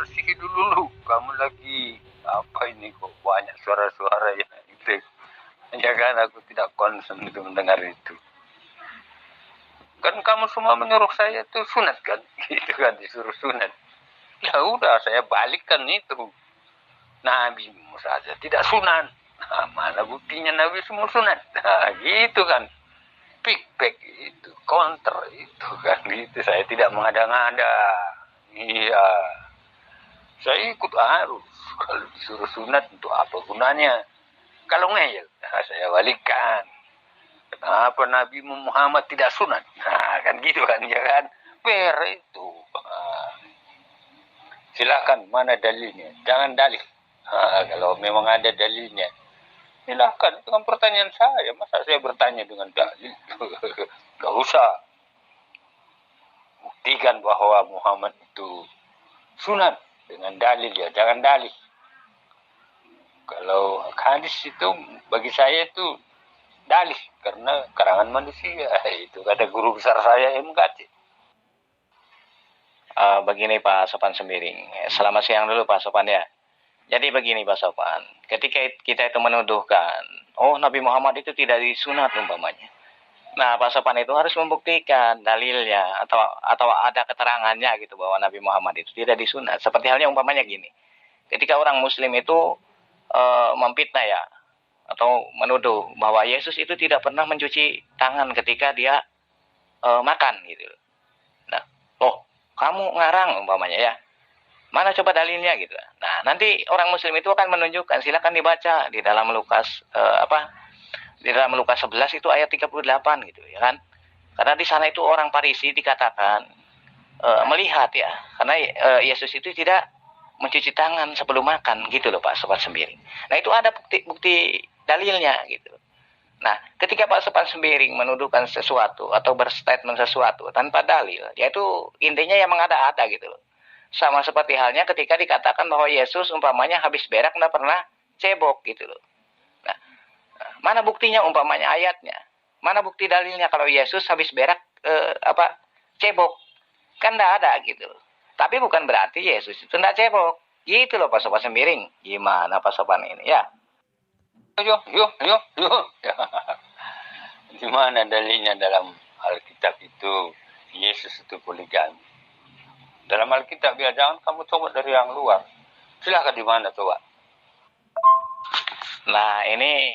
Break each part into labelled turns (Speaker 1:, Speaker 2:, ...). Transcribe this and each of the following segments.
Speaker 1: bersih dulu. Kamu lagi apa ini kok banyak suara-suara yang gitu. Ya kan aku tidak konsen itu mendengar itu. Kan kamu semua menyuruh saya tuh sunat kan? Gitu kan disuruh sunat. Ya udah saya balikkan itu. Nabi saja tidak sunat. Nah, mana buktinya Nabi semua sunat? Nah, gitu kan. Feedback itu, counter itu kan gitu. Saya tidak mengada-ngada. Iya. Saya ikut arus. Kalau disuruh sunat untuk apa gunanya? Kalau ngeyel, nah, saya balikan. Kenapa Nabi Muhammad tidak sunat? Nah, kan gitu kan, ya kan? Fair itu. Nah, silakan, mana dalilnya? Jangan dalih. Nah, kalau memang ada dalilnya, silakan. Itu kan pertanyaan saya. Masa saya bertanya dengan dalil? Gak usah. Buktikan bahwa Muhammad itu sunat dengan dalil ya. Jangan dalih. Kalau hadis itu bagi saya itu dalih karena karangan manusia. Itu kata guru besar saya MKC.
Speaker 2: Begini Pak Sopan Sembiring. Selamat siang dulu Pak Sopan ya. Jadi begini Pak Sopan, ketika kita itu menuduhkan, oh Nabi Muhammad itu tidak disunat umpamanya. Nah Pak Sopan itu harus membuktikan dalilnya atau ada keterangannya gitu bahwa Nabi Muhammad itu tidak disunat. Seperti halnya umpamanya gini, ketika orang Muslim itu memfitnah ya atau menuduh bahwa Yesus itu tidak pernah mencuci tangan ketika dia makan gitu. Nah, oh kamu ngarang umpamanya ya. Mana coba dalilnya gitu. Nah, nanti orang Muslim itu akan menunjukkan, silakan dibaca di dalam Lukas di dalam Lukas 11 itu ayat 38 gitu ya kan. Karena di sana itu orang Farisi dikatakan melihat ya, karena Yesus itu tidak mencuci tangan sebelum makan gitu loh Pak Sobat Sembiring. Nah, itu ada bukti dalilnya gitu. Nah, ketika Pak Sopan Sembiring menuduhkan sesuatu atau berstatement sesuatu tanpa dalil, yaitu intinya yang mengada-ada gitu loh. Sama seperti halnya ketika dikatakan bahwa Yesus umpamanya habis berak tidak pernah cebok gitu loh. Nah, mana buktinya umpamanya ayatnya? Mana bukti dalilnya kalau Yesus habis berak cebok? Kan tidak ada gitu loh. Tapi bukan berarti Yesus itu tidak cebok. Gitu loh Pak Sopan Sembiring. Gimana Pak Sopan ini ya?
Speaker 1: Yuk. Di mana dalilnya dalam Alkitab itu Yesus itu poligami? Dalam Alkitab ya, jangan kamu coba dari yang luar. Silakan di mana coba.
Speaker 2: Nah, ini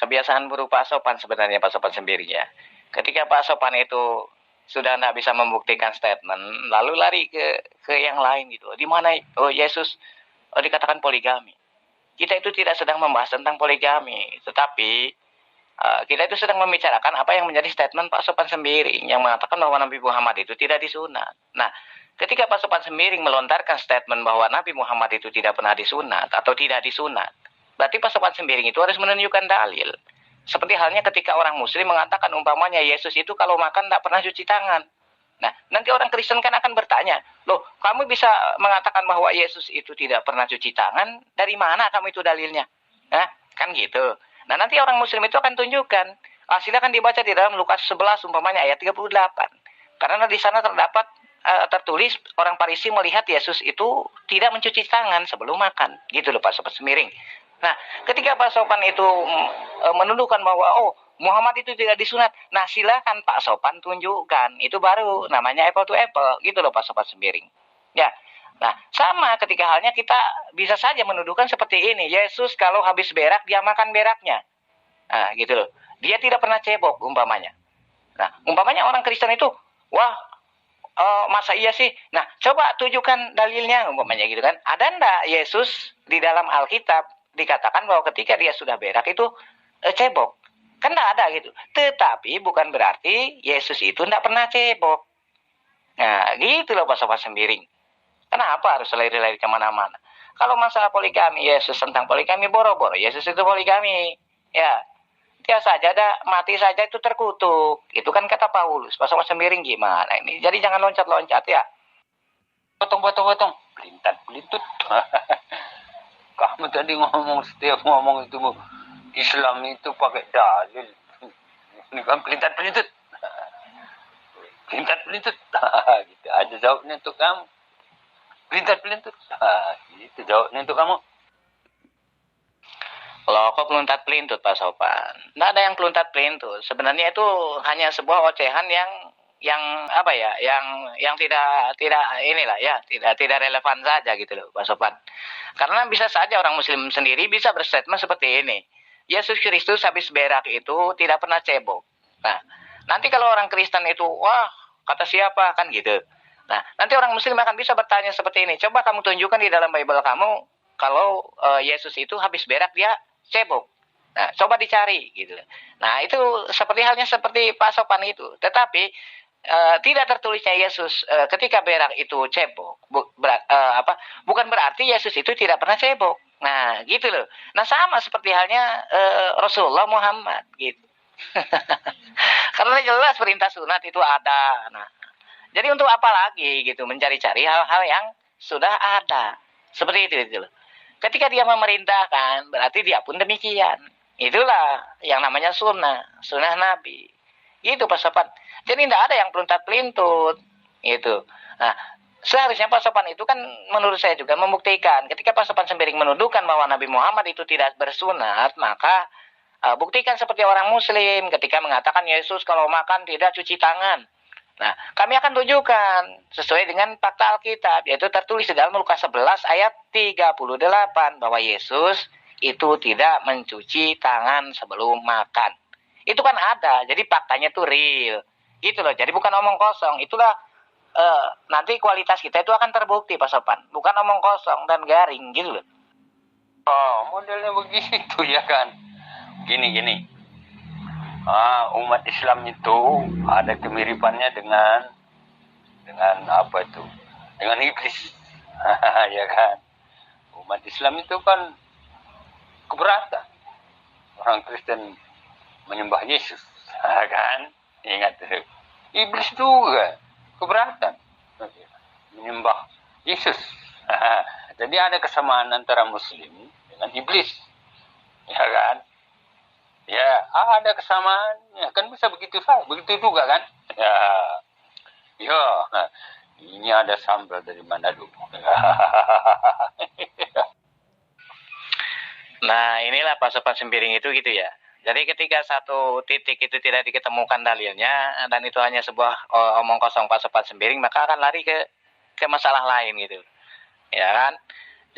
Speaker 2: kebiasaan buruk Pak Sopan sebenarnya Pak Sopan Sembiring ya. Ketika Pak Sopan itu sudah tidak bisa membuktikan statement, lalu lari ke yang lain gitu. Di mana Yesus dikatakan poligami. Kita itu tidak sedang membahas tentang poligami, tetapi kita itu sedang membicarakan apa yang menjadi statement Pak Sopan Sembiring yang mengatakan bahwa Nabi Muhammad itu tidak disunat. Nah, ketika Pak Sopan Sembiring melontarkan statement bahwa Nabi Muhammad itu tidak pernah disunat atau tidak disunat, berarti Pak Sopan Sembiring itu harus menunjukkan dalil. Seperti halnya ketika orang Muslim mengatakan umpamanya Yesus itu kalau makan tidak pernah cuci tangan. Nah, nanti orang Kristen kan akan bertanya, loh kamu bisa mengatakan bahwa Yesus itu tidak pernah cuci tangan, dari mana kamu itu dalilnya? Nah, kan gitu. Nah, nanti orang Muslim itu akan tunjukkan. Silakan dibaca di dalam Lukas 11 umpamanya ayat 38. Karena di sana terdapat tertulis orang Farisi melihat Yesus itu tidak mencuci tangan sebelum makan. Gitu loh Pak Sopan Sembiring. Nah, ketika Pak Sopan itu menuduhkan bahwa Muhammad itu tidak disunat. Nah, silakan Pak Sopan tunjukkan. Itu baru namanya apple to apple. Gitu loh Pak Sopan Sembiring. Ya. Nah, sama ketika halnya kita bisa saja menuduhkan seperti ini. Yesus kalau habis berak, dia makan beraknya. Nah, gitu loh. Dia tidak pernah cebok, umpamanya. Nah, umpamanya orang Kristen itu, wah, masa iya sih? Nah, coba tunjukkan dalilnya, umpamanya gitu kan. Ada enggak Yesus di dalam Alkitab dikatakan bahwa ketika dia sudah berak itu cebok? Kan enggak ada gitu. Tetapi bukan berarti Yesus itu enggak pernah cebok. Nah, gitu loh Pak Sopan Sembiring. Kenapa harus lari-lari kemana-mana? Kalau masalah poligami, Yesus tentang poligami, boro-boro Yesus itu poligami. Ya, dia saja mati saja itu terkutuk. Itu kan kata Paulus. Pas sama Sembiring gimana ini? Jadi jangan loncat-loncat ya.
Speaker 1: Potong. Pelintat. Kamu tadi setiap ngomong itu Islam itu pakai dalil. Ini kan pelintat. Pelintat. Gitu aja jawabnya untuk kamu. Pelintat-pelintur. Itu jawabnya untuk kamu.
Speaker 2: Loh, kok peluntat-pelintut Pak Sopan? Nggak ada yang peluntat-pelintut. Sebenarnya itu hanya sebuah ocehan yang apa ya, yang tidak inilah ya, tidak relevan saja gitu loh Pak Sopan. Karena bisa saja orang Muslim sendiri bisa berstatement seperti ini. Yesus Kristus habis berak itu tidak pernah cebok. Nah, nanti kalau orang Kristen itu, wah kata siapa kan gitu. Nah, nanti orang Muslim akan bisa bertanya seperti ini. Coba kamu tunjukkan di dalam Bible kamu kalau Yesus itu habis berak dia cebok. Nah, coba dicari gitu. Nah, itu seperti halnya seperti Pak Sopan itu. Tetapi tidak tertulisnya Yesus ketika berak itu cebok. Bukan berarti Yesus itu tidak pernah cebok. Nah, gitu loh. Nah, sama seperti halnya Rasulullah Muhammad gitu. Karena jelas perintah sunat itu ada. Nah, jadi untuk apa lagi gitu mencari-cari hal-hal yang sudah ada. Seperti itu gitu loh. Ketika dia memerintahkan, berarti dia pun demikian. Itulah yang namanya sunnah Nabi. Itu Pak Sopan. Jadi tidak ada yang peluntat-pelintut. Itu. Nah, seharusnya Pak Sopan itu kan menurut saya juga membuktikan. Ketika Pak Sopan Sembiring menuduhkan bahwa Nabi Muhammad itu tidak bersunat, maka buktikan seperti orang Muslim ketika mengatakan Yesus kalau makan tidak cuci tangan. Nah, kami akan tunjukkan sesuai dengan fakta Alkitab, yaitu tertulis di dalam Lukas 11 ayat 38 bahwa Yesus itu tidak mencuci tangan sebelum makan. Itu kan ada, jadi faktanya itu real. Gitu loh, jadi bukan omong kosong. Itulah nanti kualitas kita itu akan terbukti Pak Sopan. Bukan omong kosong dan garing gitu loh.
Speaker 1: Oh, modelnya begitu ya kan. Gini. Umat Islam itu ada kemiripannya dengan apa itu? Dengan iblis. Ya kan. Umat Islam itu kan keberatan orang Kristen menyembah Yesus. Kan? Ingat itu. Iblis juga keberatan menyembah Yesus. Jadi ada kesamaan antara Muslim dengan iblis. Ya kan? Ya, ada kesamaannya. Kan bisa begitu juga kan? Ya, ini ada sambal dari Manado.
Speaker 2: Nah, inilah Pak Sopan Sembiring itu gitu ya. Jadi ketika satu titik itu tidak diketemukan dalilnya dan itu hanya sebuah omong kosong Pak Sopan Sembiring, maka akan lari ke masalah lain gitu. Ya kan?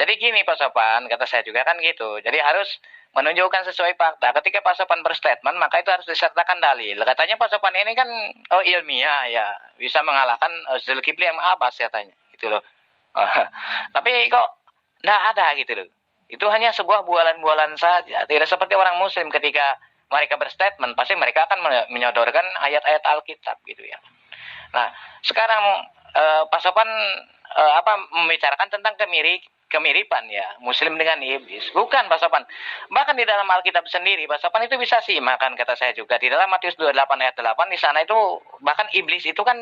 Speaker 2: Jadi gini Pak Sopan, kata saya juga kan gitu. Jadi harus menunjukkan sesuai fakta. Ketika Pak Sopan berstatement, maka itu harus disertakan dalil. Katanya Pak Sopan ini kan ilmiah ya, bisa mengalahkan Zulkifli Abbas katanya, gitu loh. Tapi kok nggak ada gitu loh. Itu hanya sebuah bualan-bualan saja. Tidak seperti orang Muslim ketika mereka berstatement, pasti mereka akan menyodorkan ayat-ayat Alkitab gitu ya. Nah, sekarang Pak Sopan membicarakan tentang kemiripan ya Muslim dengan iblis. Bukan Pak Sopan. Bahkan di dalam Alkitab sendiri Pak Sopan itu bisa simakan kata saya juga di dalam Matius 28 ayat 8 di sana itu bahkan iblis itu kan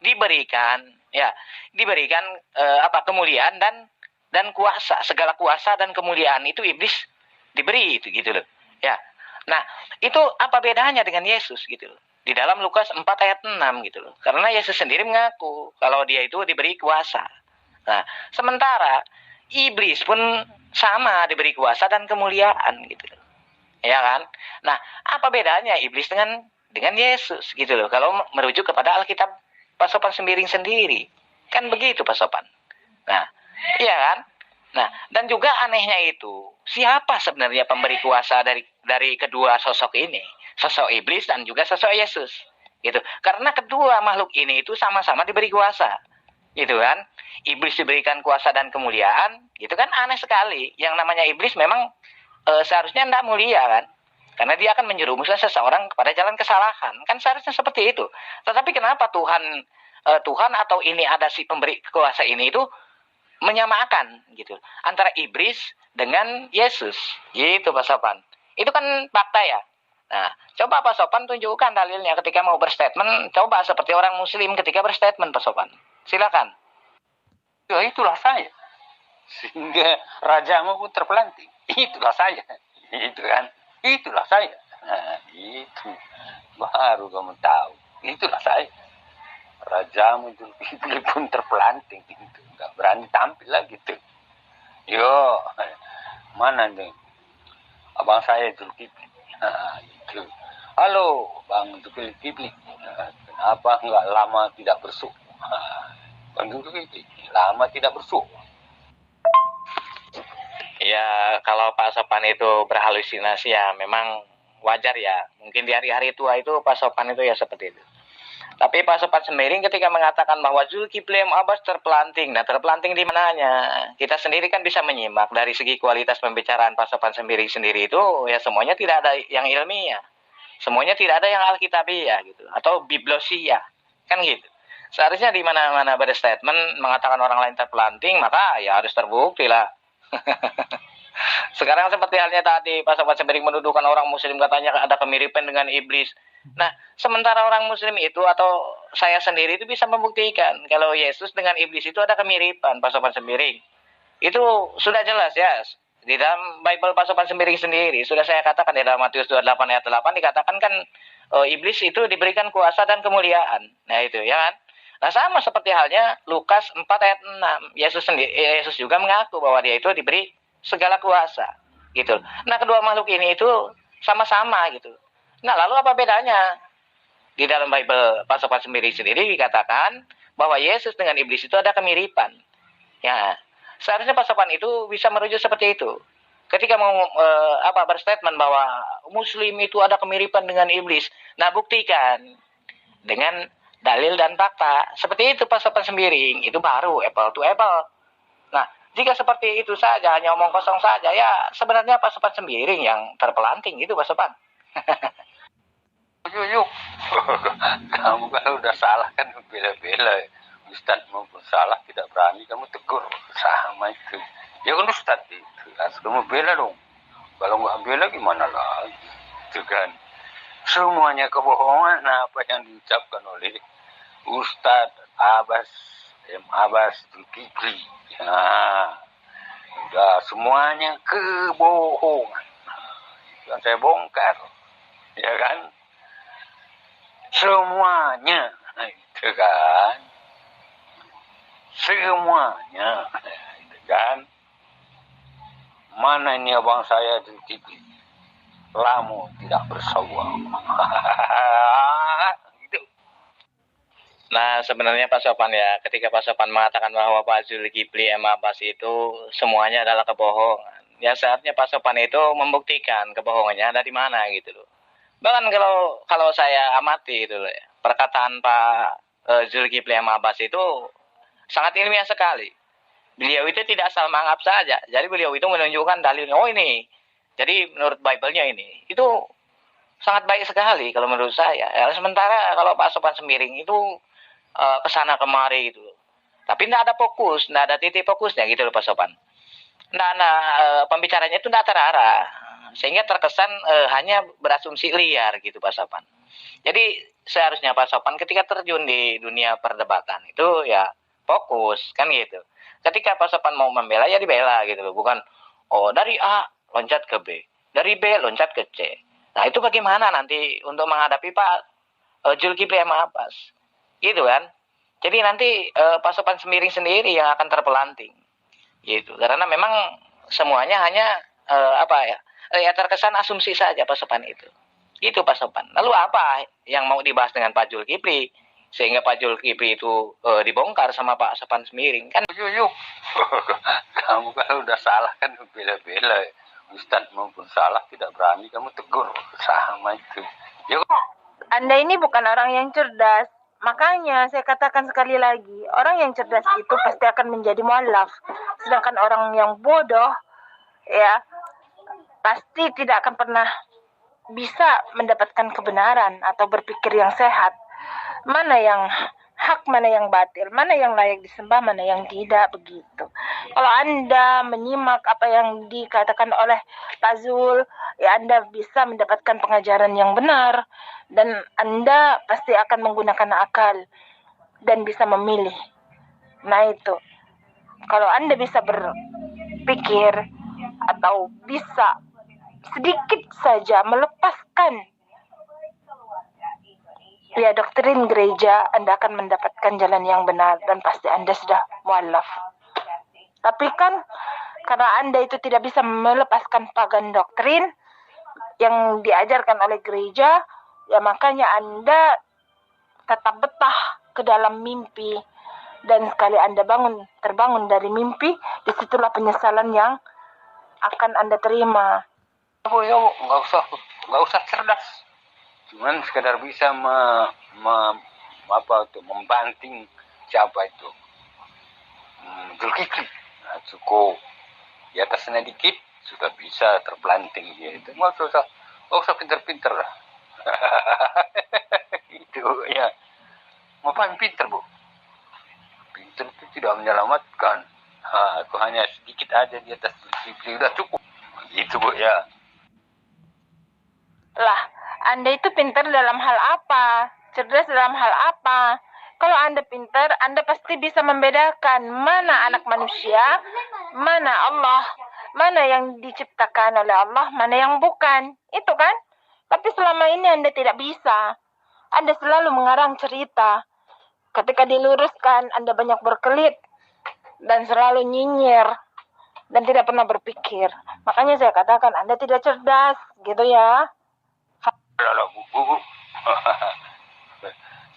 Speaker 2: diberikan kemuliaan dan kuasa, segala kuasa dan kemuliaan itu iblis diberi itu gitu loh. Ya. Nah, itu apa bedanya dengan Yesus gitu loh. Di dalam Lukas 4 ayat 6 gitu loh. Karena Yesus sendiri mengaku kalau dia itu diberi kuasa. Nah, sementara iblis pun sama diberi kuasa dan kemuliaan gitu loh. Ya kan? Nah, apa bedanya iblis dengan Yesus gitu loh. Kalau merujuk kepada Alkitab Pak Sopan Sembiring sendiri. Kan begitu Pak Sopan. Nah, iya kan? Nah, dan juga anehnya itu, siapa sebenarnya pemberi kuasa dari kedua sosok ini? Sosok iblis dan juga sosok Yesus. Gitu. Karena kedua makhluk ini itu sama-sama diberi kuasa. Gitu kan? Iblis diberikan kuasa dan kemuliaan, gitu kan aneh sekali. Yang namanya iblis memang seharusnya tidak mulia kan? Karena dia akan menjerumuskan seseorang kepada jalan kesalahan. Kan seharusnya seperti itu. Tetapi kenapa Tuhan atau ini ada si pemberi kuasa ini itu menyamakan gitu antara iblis dengan Yesus gitu Pak Sopan. Itu kan fakta ya. Nah, coba Pak Sopan tunjukkan dalilnya ketika mau berstatement. Coba seperti orang Muslim ketika berstatement Pak Sopan. Silakan.
Speaker 1: Ya, itulah saya. Sehingga rajamu pun terpelanting. Itulah saya. Itu kan. Itulah saya. Nah, itu baru kamu tahu. Itulah saya. Rajamu itu pun terpelanting. Itu. nggak berani tampil lah gitu. Yo, mana nih abang saya Zulkifli? Gitu. Halo, Bang Zulkifli. Kenapa nggak lama tidak bersuh? Bang Zulkifli, lama tidak bersuh.
Speaker 2: Ya, kalau Pak Sopan itu berhalusinasi ya memang wajar ya. Mungkin di hari-hari tua itu Pak Sopan itu ya seperti itu. Tapi Pak Sopan Sembiring ketika mengatakan bahwa Zulkifli M. Abbas terpelanting. Nah, terpelanting di mananya? Kita sendiri kan bisa menyimak dari segi kualitas pembicaraan Pak Sopan Sembiring sendiri itu ya semuanya tidak ada yang ilmiah. Semuanya tidak ada yang alkitabiah gitu atau biblosia. Kan gitu. Seharusnya di mana-mana berstatement mengatakan orang lain terpelanting, maka ya harus terbukti lah. Sekarang seperti halnya tadi Pak Sopan Sembiring menuduhkan orang muslim katanya ada kemiripan dengan iblis. Nah, sementara orang muslim itu atau saya sendiri itu bisa membuktikan kalau Yesus dengan iblis itu ada kemiripan, Pak Sopan Sembiring. Itu sudah jelas ya. Di dalam Bible Pak Sopan Sembiring sendiri sudah saya katakan di dalam Matius 28 ayat 8 dikatakan kan iblis itu diberikan kuasa dan kemuliaan. Nah, itu ya kan. Nah, sama seperti halnya Lukas 4 ayat 6. Yesus juga mengaku bahwa dia itu diberi segala kuasa gitu. Nah, kedua makhluk ini itu sama-sama gitu. Nah, lalu apa bedanya? Di dalam Bible Pak Sopan Sembiring sendiri dikatakan bahwa Yesus dengan iblis itu ada kemiripan. Ya, seharusnya Pak Sopan itu bisa merujuk seperti itu. Ketika mau berstatement bahwa Muslim itu ada kemiripan dengan iblis, nah buktikan dengan dalil dan fakta. Seperti itu Pak Sopan Sembiring, itu baru apple to apple. Nah, jika seperti itu saja, hanya omong kosong saja, ya sebenarnya Pak Sopan Sembiring yang terpelanting gitu Pak Sopan.
Speaker 1: Yuk. Kamu kalau udah salah kan bela-bela. Ustadz maupun salah tidak berani kamu tegur. Sama itu. Ya kan Ustadz itu. Harus kamu bela dong. Kalau nggak bela gimana lagi? Itu kan. Semuanya kebohongan apa yang diucapkan oleh Ustadz Abbas M. Abbas Zulkifli. Nah, udah semuanya kebohongan. Yang saya bongkar. Ya kan? Semuanya, itu kan, semuanya, itu kan, mana ini abang saya di TV, lamu tidak bersawang, gitu.
Speaker 2: Nah, sebenarnya Pak Sopan ya, ketika Pak Sopan mengatakan bahwa Pak Zulkifli M. Abbas itu semuanya adalah kebohongan, ya saatnya Pak Sopan itu membuktikan kebohongannya ada di mana gitu loh. Bahkan kalau saya amati itu ya, perkataan Pak Zulkifli M. Abbas itu sangat ilmiah sekali. Beliau itu tidak asal menganggap saja. Jadi beliau itu menunjukkan dalilnya. Oh ini. Jadi menurut Bible-nya ini. Itu sangat baik sekali kalau menurut saya. Ya, sementara kalau Pak Sopan Sembiring itu kesana kemari gitu. Tapi tidak ada fokus, tidak ada titik fokusnya gitu loh Pak Sopan. Pembicaranya itu tidak terarah. Sehingga terkesan hanya berasumsi liar gitu Pak Sopan. Jadi seharusnya Pak Sopan ketika terjun di dunia perdebatan itu ya fokus kan gitu. Ketika Pak Sopan mau membela ya dibela gitu loh. Bukan dari A loncat ke B, dari B loncat ke C. Nah itu bagaimana nanti untuk menghadapi Pak Zulkifli M. Abbas gitu kan. Jadi nanti Pak Sopan Sembiring sendiri yang akan terpelanting gitu. Karena memang semuanya hanya terkesan asumsi saja Pak Sopan itu. Itu Pak Sopan. Lalu apa yang mau dibahas dengan Pak Zulkifli sehingga Pak Zulkifli itu dibongkar sama Pak Sopan Sembiring kan?
Speaker 1: Yuk. Kamu kalau udah salah kan bela-bela. Ustadz maupun salah tidak berani kamu tegur. Sama itu. Yuk.
Speaker 3: Anda ini bukan orang yang cerdas. Makanya saya katakan sekali lagi, orang yang cerdas itu pasti akan menjadi mualaf. Sedangkan orang yang bodoh ya pasti tidak akan pernah bisa mendapatkan kebenaran atau berpikir yang sehat. Mana yang hak, mana yang batil, mana yang layak disembah, mana yang tidak, begitu. Kalau Anda menyimak apa yang dikatakan oleh Pak Zul, ya Anda bisa mendapatkan pengajaran yang benar dan Anda pasti akan menggunakan akal dan bisa memilih. Nah itu. Kalau Anda bisa berpikir atau bisa sedikit saja melepaskan ya doktrin gereja, Anda akan mendapatkan jalan yang benar dan pasti Anda sudah mualaf. Tapi kan karena Anda itu tidak bisa melepaskan pagan doktrin yang diajarkan oleh gereja, ya makanya Anda tetap betah ke dalam mimpi. Dan sekali Anda terbangun dari mimpi, disitulah penyesalan yang akan Anda terima.
Speaker 1: Bu, ya Bu, nggak usah cerdas. Cuman sekedar bisa membanting siapa itu Zulkifli. Nah, cukup di atasnya dikit sudah bisa terpelanting dia itu. Nggak usah pinter-pinter lah. Itu ya. Ngapain pinter, Bu? Pinter itu tidak menyelamatkan. Itu hanya sedikit aja di atas Zulkifli udah cukup. Gitu, Bu, ya.
Speaker 3: Lah, Anda itu pintar dalam hal apa? Cerdas dalam hal apa? Kalau Anda pintar, Anda pasti bisa membedakan mana anak manusia, mana Allah, mana yang diciptakan oleh Allah, mana yang bukan. Itu kan? Tapi selama ini Anda tidak bisa. Anda selalu mengarang cerita. Ketika diluruskan, Anda banyak berkelit dan selalu nyinyir dan tidak pernah berpikir. Makanya saya katakan Anda tidak cerdas, gitu ya.
Speaker 1: Kalau Bu.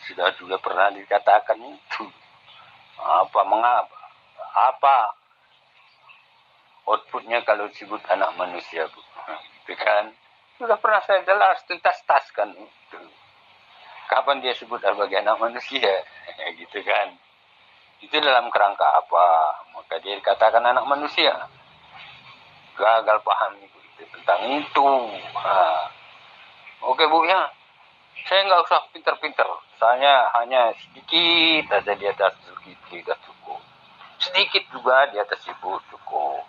Speaker 1: Sudah juga pernah dikatakan itu. Mengapa? Apa outputnya kalau disebut anak manusia, Bu? Itu kan sudah pernah saya jelas tuntas-taskan itu. Kapan dia sebut sebagai anak manusia? Gitu kan. Itu dalam kerangka apa? Maka dia dikatakan anak manusia. Gagal paham itu tentang itu. Oke, Bu, ya. Saya nggak usah pinter-pinter. Saya hanya sedikit aja di atas Zulkifli udah cukup. Sedikit juga di atas Ibu cukup.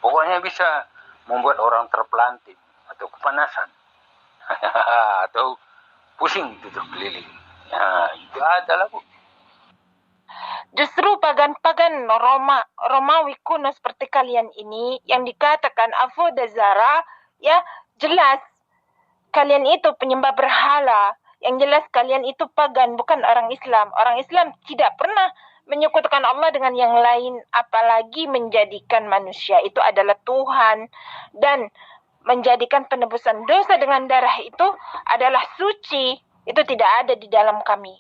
Speaker 1: Pokoknya bisa membuat orang terpelanting atau kepanasan. Atau pusing tutup keliling. Ya, itu adalah, Bu.
Speaker 3: Justru pagan-pagan Romawi kuno seperti kalian ini yang dikatakan Avodazara, ya jelas kalian itu penyembah berhala. Yang jelas kalian itu pagan, bukan orang Islam. Orang Islam tidak pernah menyekutukan Allah dengan yang lain, apalagi menjadikan manusia itu adalah Tuhan. Dan menjadikan penebusan dosa dengan darah itu adalah suci. Itu tidak ada di dalam kami.